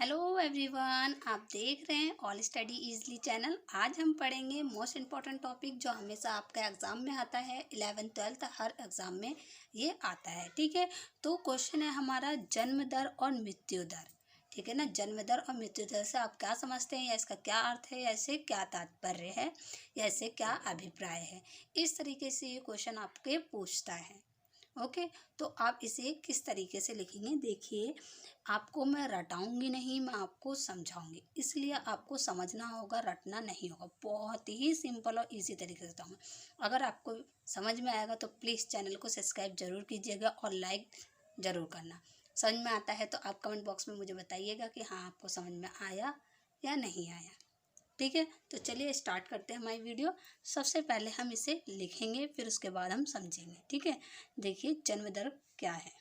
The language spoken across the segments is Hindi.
हेलो एवरीवन, आप देख रहे हैं ऑल स्टडी इजली चैनल। आज हम पढ़ेंगे मोस्ट इम्पॉर्टेंट टॉपिक जो हमेशा आपका एग्ज़ाम में आता है। 11th 12th हर एग्ज़ाम में ये आता है। ठीक है, तो क्वेश्चन है हमारा जन्म दर और मृत्यु दर। ठीक है ना, जन्म दर और मृत्यु दर से आप क्या समझते हैं, या इसका क्या अर्थ है, या इससे क्या तात्पर्य है, या इससे क्या अभिप्राय है। इस तरीके से ये क्वेश्चन आपके पूछता है। ओके, तो आप इसे किस तरीके से लिखेंगे, देखिए आपको मैं रटाऊंगी नहीं, मैं आपको समझाऊंगी, इसलिए आपको समझना होगा, रटना नहीं होगा। बहुत ही सिंपल और इजी तरीके से बताऊंगा। अगर आपको समझ में आएगा तो प्लीज़ चैनल को सब्सक्राइब जरूर कीजिएगा और लाइक ज़रूर करना। समझ में आता है तो आप कमेंट बॉक्स में मुझे बताइएगा कि हाँ आपको समझ में आया या नहीं आया। ठीक है, तो चलिए स्टार्ट करते हैं हमारी वीडियो। सबसे पहले हम इसे लिखेंगे, फिर उसके बाद हम समझेंगे। ठीक है, देखिए जन्म दर क्या है।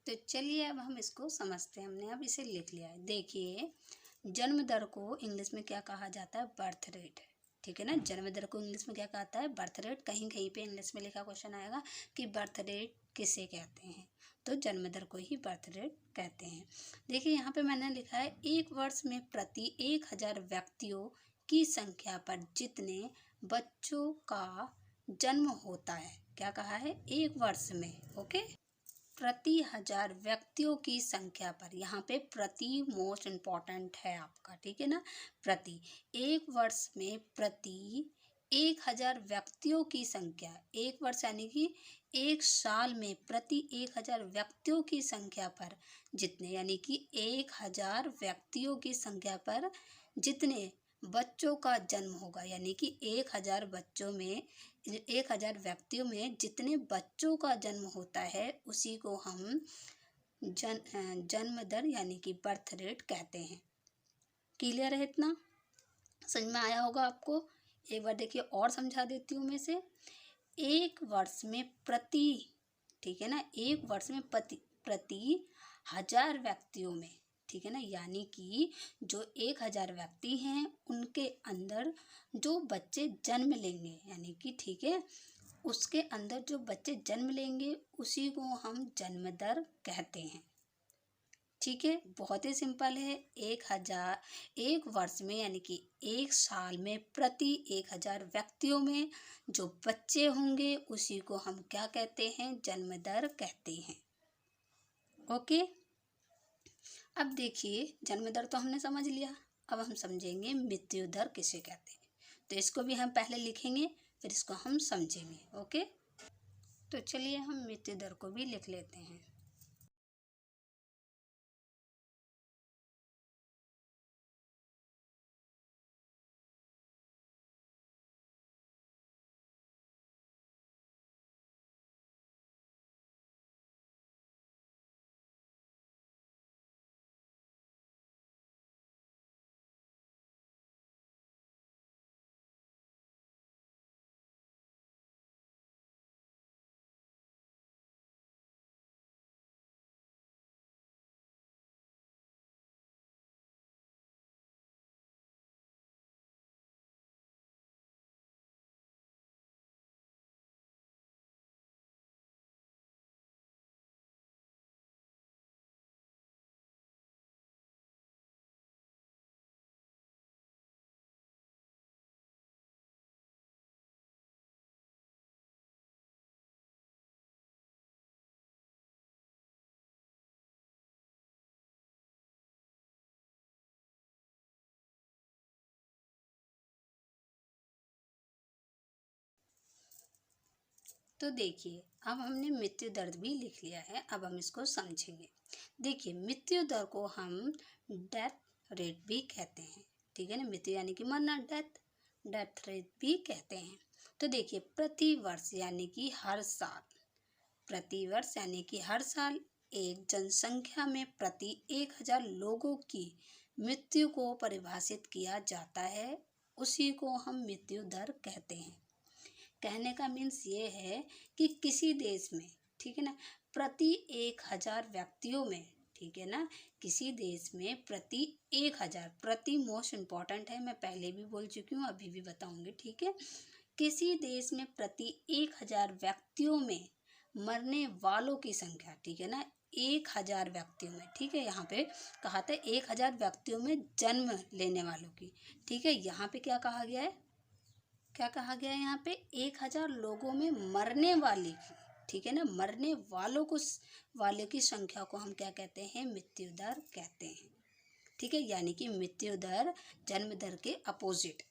तो चलिए अब हम इसको समझते हैं। हमने अब इसे लिख लिया है। देखिए जन्म दर को इंग्लिश में क्या कहा जाता है, बर्थ रेट। ठीक है ना, जन्म दर को इंग्लिश में क्या कहता है, बर्थ रेट। कहीं कहीं पे इंग्लिश में लिखा क्वेश्चन आएगा कि बर्थ रेट किसे कहते हैं, तो जन्म दर को ही बर्थ रेट कहते हैं। देखिए यहाँ पे मैंने लिखा है एक वर्ष में प्रति 1000 व्यक्तियों की संख्या पर जितने बच्चों का जन्म होता है। क्या कहा है, एक वर्ष में। ओके, प्रति 1000 व्यक्तियों की संख्या पर, यहाँ पे प्रति मोस्ट इम्पॉर्टेंट है आपका। ठीक है ना, प्रति। एक वर्ष में प्रति 1000 व्यक्तियों की संख्या, एक वर्ष यानी कि एक साल में प्रति 1000 व्यक्तियों की संख्या पर जितने, यानी कि 1000 व्यक्तियों की संख्या पर जितने बच्चों का जन्म होगा, यानी कि 1000 बच्चों में, 1000 व्यक्तियों में जितने बच्चों का जन्म होता है उसी को हम जन्म दर यानी कि बर्थ रेट कहते हैं। क्लियर है इतना, समझ में आया होगा आपको। एक बार देखिए और समझा देती हूँ मैं इसे। एक वर्ष में प्रति, ठीक है ना, एक वर्ष में प्रति 1000 व्यक्तियों में, ठीक है ना, यानी कि जो 1000 व्यक्ति हैं उनके अंदर जो बच्चे जन्म लेंगे, यानी कि ठीक है, उसके अंदर जो बच्चे जन्म लेंगे उसी को हम जन्म दर कहते हैं। ठीक है, बहुत ही सिंपल है। एक वर्ष में यानी कि एक साल में प्रति 1000 व्यक्तियों में जो बच्चे होंगे उसी को हम क्या कहते हैं, जन्म दर कहते हैं। ओके, अब देखिए जन्म दर तो हमने समझ लिया। अब हम समझेंगे मृत्यु दर किसे कहते हैं। तो इसको भी हम पहले लिखेंगे, फिर इसको हम समझेंगे। ओके, तो चलिए हम मृत्यु दर को भी लिख लेते हैं। तो देखिए अब हमने मृत्यु दर भी लिख लिया है, अब हम इसको समझेंगे। देखिए मृत्यु दर को हम डेथ रेट भी कहते हैं, ठीक है ना, मृत्यु यानी कि मरना, डेथ रेट भी कहते हैं। तो देखिए प्रति वर्ष यानी कि हर साल, प्रति वर्ष यानी कि हर साल एक जनसंख्या में प्रति 1000 लोगों की मृत्यु को परिभाषित किया जाता है, उसी को हम मृत्यु दर कहते हैं। कहने का मीन्स ये है कि किसी देश में, ठीक है ना, प्रति 1000 व्यक्तियों में, ठीक है ना, किसी देश में प्रति 1000, प्रति मोस्ट इम्पॉर्टेंट है, मैं पहले भी बोल चुकी हूँ, अभी भी बताऊंगी, ठीक है। किसी देश में प्रति 1000 व्यक्तियों में मरने वालों की संख्या, ठीक है ना, 1000 व्यक्तियों में, ठीक है, यहाँ पे कहा था 1000 व्यक्तियों में जन्म लेने वालों की, ठीक है, यहाँ पे क्या कहा गया है, क्या कहा गया है यहाँ पे 1000 लोगों में मरने वाले की, ठीक है ना, मरने वालों को, वाले की संख्या को हम क्या कहते हैं, मृत्यु दर कहते हैं, ठीक है। यानी कि मृत्यु दर जन्म दर के अपोजिट।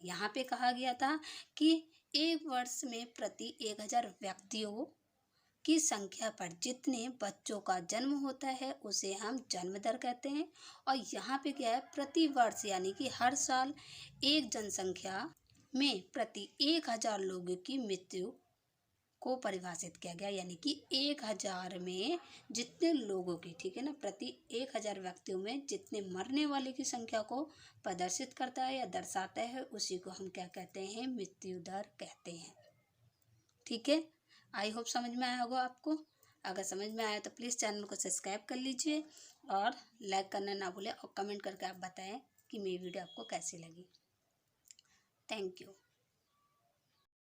यहाँ पे कहा गया था कि एक वर्ष में प्रति 1000 व्यक्तियों की संख्या पर जितने बच्चों का जन्म होता है उसे हम जन्म दर कहते हैं। और यहाँ पे क्या है, प्रति वर्ष यानी कि हर साल एक जनसंख्या में प्रति 1000 लोगों की मृत्यु को परिभाषित किया गया, यानी कि 1000 में जितने लोगों की, ठीक है ना, प्रति 1000 व्यक्तियों में जितने मरने वाले की संख्या को प्रदर्शित करता है या दर्शाता है, उसी को हम क्या कहते हैं, मृत्यु दर कहते हैं, ठीक है। आई होप समझ में आया होगा आपको। अगर समझ में आया तो प्लीज़ चैनल को सब्सक्राइब कर लीजिए और लाइक करना ना भूलें, और कमेंट करके आप बताएं कि मेरी वीडियो आपको कैसी लगी। Thank you.